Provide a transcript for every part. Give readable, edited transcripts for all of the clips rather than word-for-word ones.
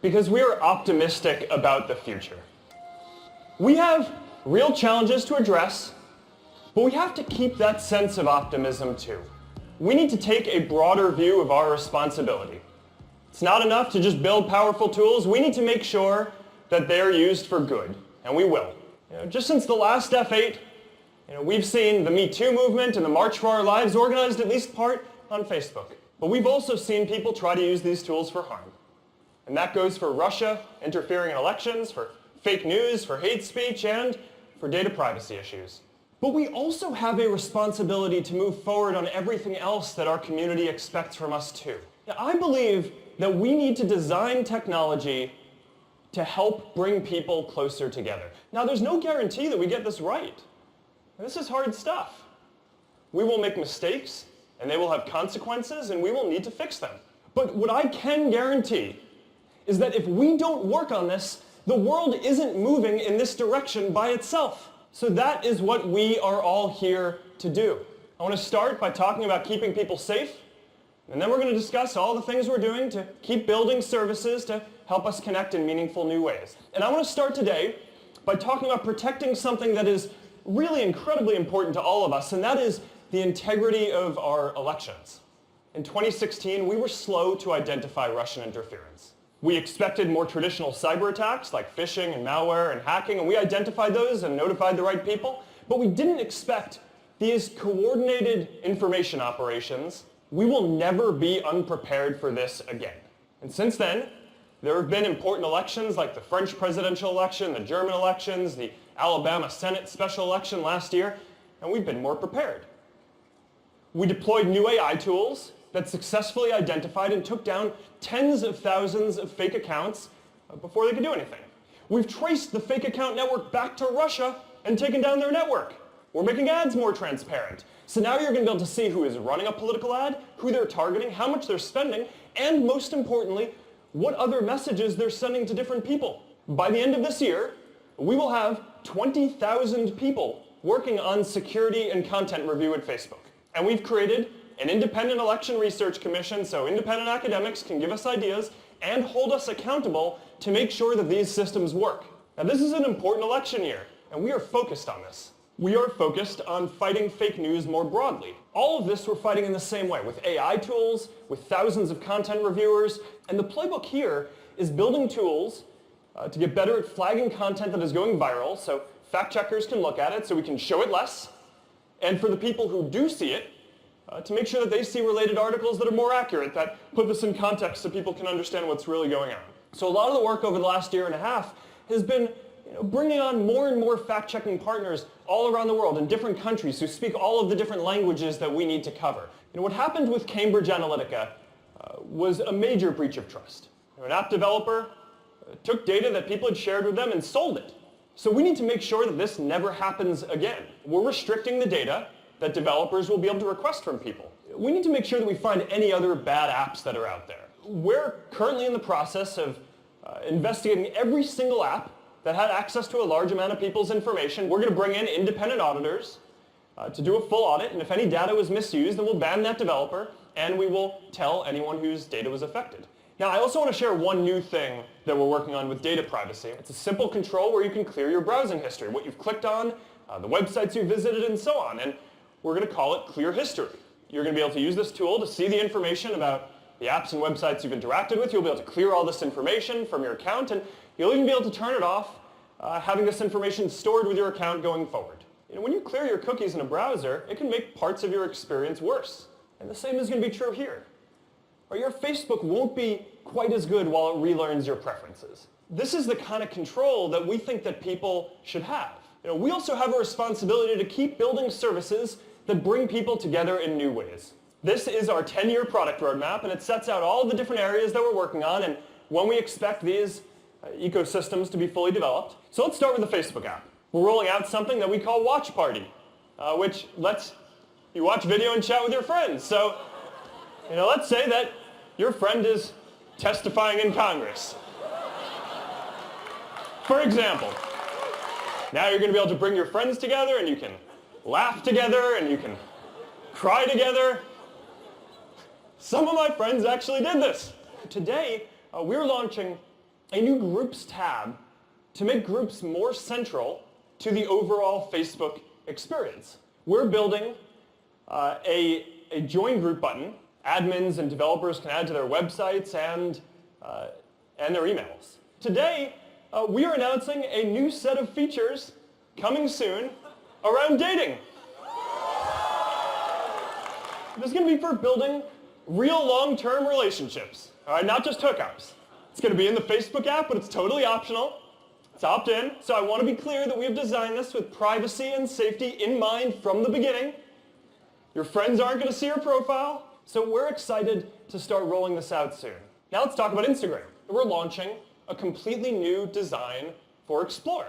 because we are optimistic about the future. We have real challenges to address, but we have to keep that sense of optimism too. We need to take a broader view of our responsibility. It's not enough to just build powerful tools. We need to make sure that they're used for good, and we will. Just since the last F8, we've seen the Me Too movement and the March for Our Lives organized at least part on Facebook. But we've also seen people try to use these tools for harm. And that goes for Russia interfering in elections, for fake news, for hate speech, and for data privacy issues. But we also have a responsibility to move forward on everything else that our community expects from us too. Now, I believe that we need to design technology to help bring people closer together. Now, there's no guarantee that we get this right. This is hard stuff. We will make mistakes, and they will have consequences, and we will need to fix them. But what I can guarantee is that if we don't work on this, the world isn't moving in this direction by itself. So that is what we are all here to do. I want to start by talking about keeping people safe, and then we're going to discuss all the things we're doing to keep building services to help us connect in meaningful new ways. And I want to start today by talking about protecting something that is really incredibly important to all of us, and that is the integrity of our elections. In 2016, we were slow to identify Russian interference. We expected more traditional cyber attacks like phishing and malware and hacking, and we identified those and notified the right people, but we didn't expect these coordinated information operations. We will never be unprepared for this again. And since then, there have been important elections like the French presidential election, the German elections, the Alabama Senate special election last year, and we've been more prepared. We deployed new AI tools that successfully identified and took down tens of thousands of fake accounts before they could do anything. We've traced the fake account network back to Russia and taken down their network. We're making ads more transparent. So now you're going to be able to see who is running a political ad, who they're targeting, how much they're spending, and most importantly, what other messages they're sending to different people. By the end of this year, we will have 20,000 people working on security and content review at Facebook. And we've created an independent election research commission so independent academics can give us ideas and hold us accountable to make sure that these systems work. Now, this is an important election year, and we are focused on this. We are focused on fighting fake news more broadly. All of this we're fighting in the same way, with AI tools, with thousands of content reviewers, and the playbook here is building tools to get better at flagging content that is going viral so fact checkers can look at it so we can show it less, and for the people who do see it, to make sure that they see related articles that are more accurate, that put this in context so people can understand what's really going on. So a lot of the work over the last year and a half has been bringing on more and more fact-checking partners all around the world in different countries who speak all of the different languages that we need to cover. What happened with Cambridge Analytica was a major breach of trust. An app developer took data that people had shared with them and sold it. So we need to make sure that this never happens again. We're restricting the data that developers will be able to request from people. We need to make sure that we find any other bad apps that are out there. We're currently in the process of investigating every single app that had access to a large amount of people's information. We're going to bring in independent auditors to do a full audit, and if any data was misused, then we'll ban that developer, and we will tell anyone whose data was affected. Now, I also want to share one new thing that we're working on with data privacy. It's a simple control where you can clear your browsing history, what you've clicked on, the websites you visited, and so on. And we're going to call it Clear History. You're going to be able to use this tool to see the information about the apps and websites you've interacted with. You'll be able to clear all this information from your account, and you'll even be able to turn it off, having this information stored with your account going forward. When you clear your cookies in a browser, it can make parts of your experience worse. And the same is going to be true here. Or your Facebook won't be quite as good while it relearns your preferences. This is the kind of control that we think that people should have. We also have a responsibility to keep building services that bring people together in new ways. This is our 10-year product roadmap, and it sets out all the different areas that we're working on and when we expect these ecosystems to be fully developed. So let's start with the Facebook app. We're rolling out something that we call Watch Party, which lets you watch video and chat with your friends. So, let's say that your friend is testifying in Congress. For example, now you're going to be able to bring your friends together and you can laugh together and you can cry together. Some of my friends actually did this. Today, we're launching a new Groups tab to make groups more central to the overall Facebook experience. We're building a join group button. Admins and developers can add to their websites and their emails. Today, we are announcing a new set of features coming soon around dating. This is going to be for building real long-term relationships, all right, not just hookups. It's going to be in the Facebook app, but it's totally optional. It's opt-in, so I want to be clear that we have designed this with privacy and safety in mind from the beginning. Your friends aren't going to see your profile, so we're excited to start rolling this out soon. Now let's talk about Instagram. We're launching a completely new design for Explore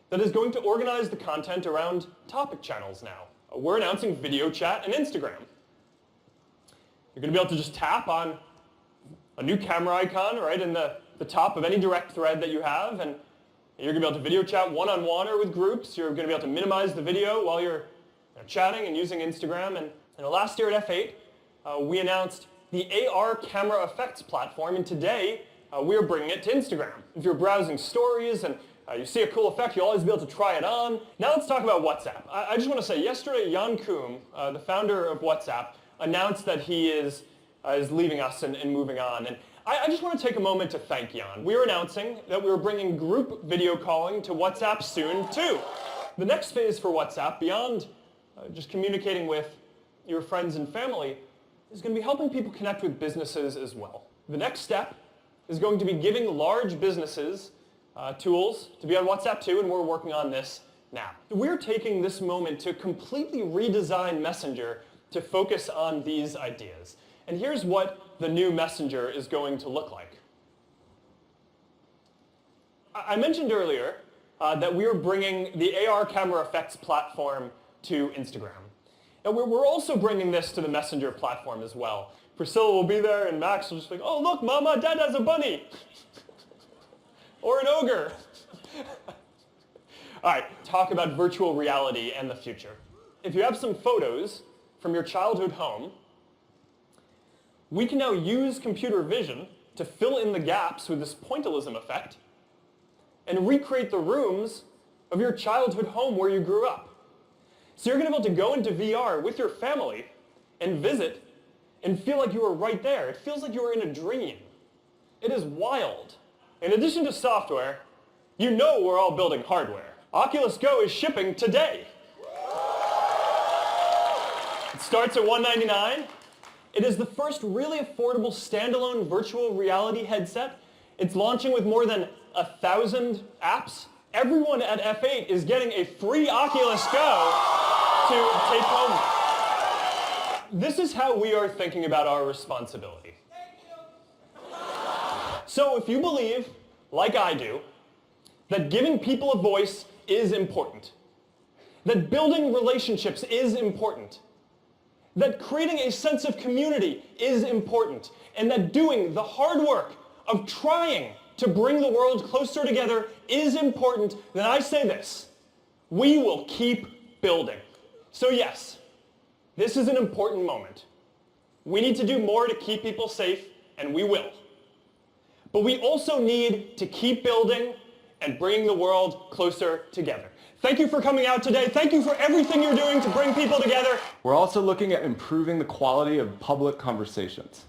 that is going to organize the content around topic channels now. We're announcing video chat and Instagram. You're going to be able to just tap on a new camera icon right in the top of any direct thread that you have, and you're going to be able to video chat one-on-one or with groups. You're going to be able to minimize the video while you're chatting and using Instagram. And last year at F8, we announced the AR camera effects platform, and today we're bringing it to Instagram. If you're browsing stories and you see a cool effect, you'll always be able to try it on. Now let's talk about WhatsApp. I just want to say, yesterday Jan Koum, the founder of WhatsApp, announced that he is leaving us and moving on. And I just want to take a moment to thank Jan. We are announcing that we are bringing group video calling to WhatsApp soon too. The next phase for WhatsApp, beyond just communicating with your friends and family, is going to be helping people connect with businesses as well. The next step is going to be giving large businesses tools to be on WhatsApp too, and we're working on this now. We're taking this moment to completely redesign Messenger to focus on these ideas. And here's what the new Messenger is going to look like. I mentioned earlier that we are bringing the AR camera effects platform to Instagram. And we're also bringing this to the Messenger platform as well. Priscilla will be there, and Max will just be like, oh, look, Mama, Dad has a bunny. Or an ogre. All right, talk about virtual reality and the future. If you have some photos from your childhood home, we can now use computer vision to fill in the gaps with this pointillism effect and recreate the rooms of your childhood home where you grew up. So you're going to be able to go into VR with your family and visit and feel like you were right there. It feels like you were in a dream. It is wild. In addition to software, you know we're all building hardware. Oculus Go is shipping today. It starts at $199. It is the first really affordable standalone virtual reality headset. It's launching with more than 1,000 apps. Everyone at F8 is getting a free Oculus Go to take home. This is how we are thinking about our responsibility. So if you believe, like I do, that giving people a voice is important, that building relationships is important, that creating a sense of community is important, and that doing the hard work of trying to bring the world closer together is important, then I say this: we will keep building. So yes, this is an important moment. We need to do more to keep people safe, and we will. But we also need to keep building and bringing the world closer together. Thank you for coming out today. Thank you for everything you're doing to bring people together. We're also looking at improving the quality of public conversations.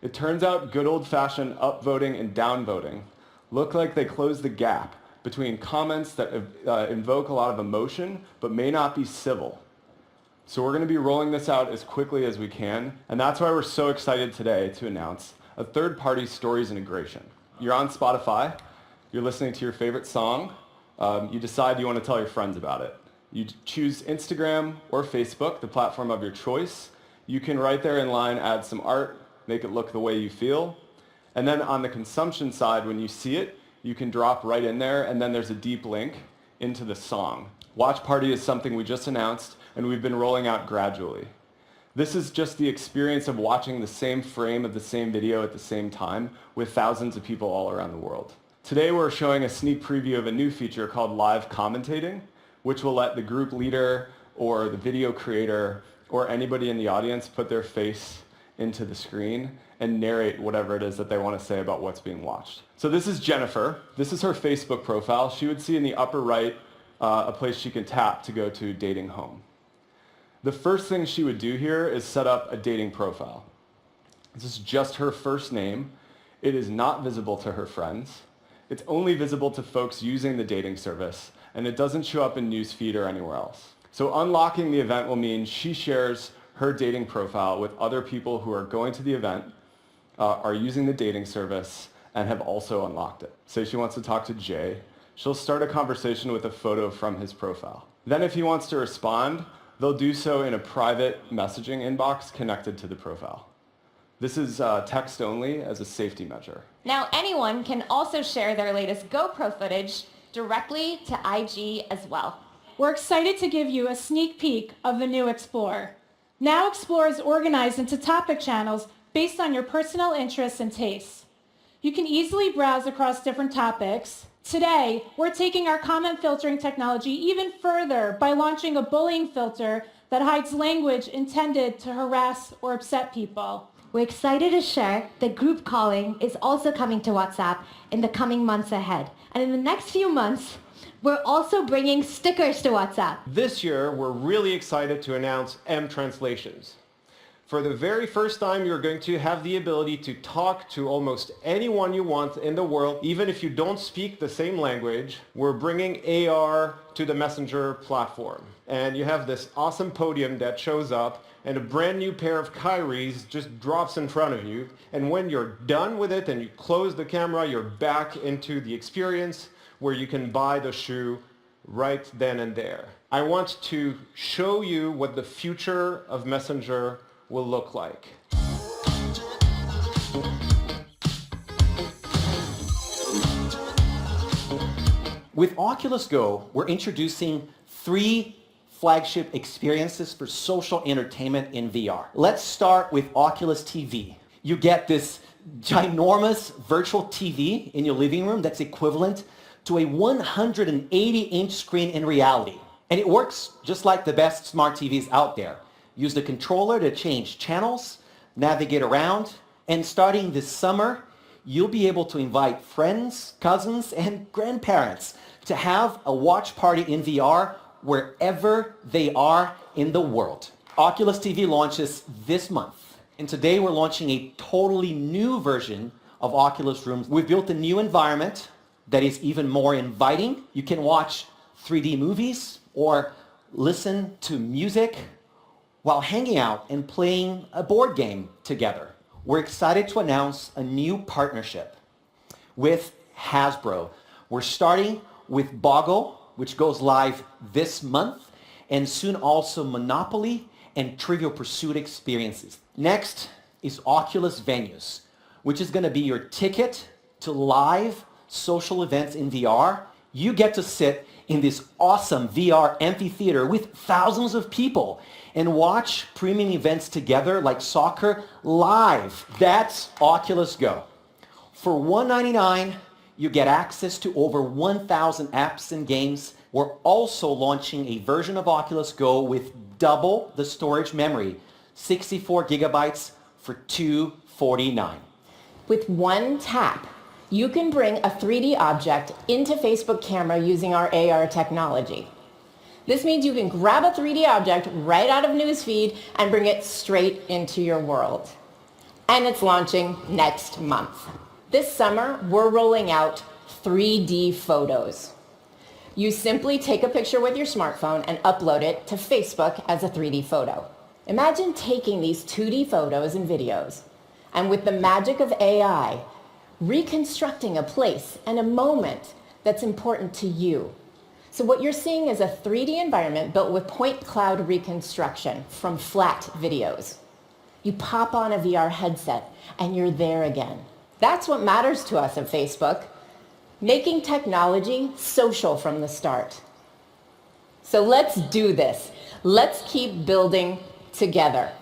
It turns out good old-fashioned upvoting and downvoting look like they close the gap between comments that invoke a lot of emotion but may not be civil. So we're going to be rolling this out as quickly as we can, and that's why we're so excited today to announce a third-party stories integration. You're on Spotify, you're listening to your favorite song, you decide you want to tell your friends about it. You choose Instagram or Facebook, the platform of your choice. You can right there in line add some art, make it look the way you feel. And then on the consumption side, when you see it, you can drop right in there, and then there's a deep link into the song. Watch Party is something we just announced, and we've been rolling out gradually. This is just the experience of watching the same frame of the same video at the same time with thousands of people all around the world. Today we're showing a sneak preview of a new feature called live commentating, which will let the group leader or the video creator or anybody in the audience put their face into the screen and narrate whatever it is that they want to say about what's being watched. So this is Jennifer. This is her Facebook profile. She would see in the upper right a place she can tap to go to Dating Home. The first thing she would do here is set up a dating profile. This is just her first name. It is not visible to her friends. It's only visible to folks using the dating service, and it doesn't show up in newsfeed or anywhere else. So unlocking the event will mean she shares her dating profile with other people who are going to the event, are using the dating service, and have also unlocked it. Say she wants to talk to Jay. She'll start a conversation with a photo from his profile. Then if he wants to respond, they'll do so in a private messaging inbox connected to the profile. This is text only as a safety measure. Now anyone can also share their latest GoPro footage directly to IG as well. We're excited to give you a sneak peek of the new Explore. Now Explore is organized into topic channels based on your personal interests and tastes. You can easily browse across different topics. Today, we're taking our comment filtering technology even further by launching a bullying filter that hides language intended to harass or upset people. We're excited to share that group calling is also coming to WhatsApp in the coming months ahead. And in the next few months, we're also bringing stickers to WhatsApp. This year, we're really excited to announce M Translations. For the very first time, you're going to have the ability to talk to almost anyone you want in the world, even if you don't speak the same language. We're bringing AR to the Messenger platform. And you have this awesome podium that shows up, and a brand new pair of Kyries just drops in front of you. And when you're done with it and you close the camera, you're back into the experience where you can buy the shoe right then and there. I want to show you what the future of Messenger will look like. With Oculus Go, we're introducing 3 flagship experiences for social entertainment in VR. Let's start with Oculus TV. You get this ginormous virtual TV in your living room that's equivalent to a 180-inch screen in reality. And it works just like the best smart TVs out there. Use the controller to change channels, navigate around, and starting this summer, you'll be able to invite friends, cousins, and grandparents to have a watch party in VR wherever they are in the world. Oculus TV launches this month, and today we're launching a totally new version of Oculus Rooms. We've built a new environment that is even more inviting. You can watch 3D movies or listen to music while hanging out and playing a board game together. We're excited to announce a new partnership with Hasbro. We're starting with Boggle, which goes live this month, and soon also Monopoly and Trivial Pursuit experiences. Next is Oculus Venues, which is going to be your ticket to live social events in VR. You get to sit in this awesome VR amphitheater with thousands of people and watch premium events together like soccer live. That's Oculus Go. For $199, you get access to over 1,000 apps and games. We're also launching a version of Oculus Go with double the storage memory, 64 gigabytes for $249. With one tap, you can bring a 3D object into Facebook camera using our AR technology. This means you can grab a 3D object right out of Newsfeed and bring it straight into your world. And it's launching next month. This summer, we're rolling out 3D photos. You simply take a picture with your smartphone and upload it to Facebook as a 3D photo. Imagine taking these 2D photos and videos, and with the magic of AI, reconstructing a place and a moment that's important to you. So what you're seeing is a 3D environment built with point cloud reconstruction from flat videos. You pop on a VR headset and you're there again. That's what matters to us at Facebook, making technology social from the start. So let's do this. Let's keep building together.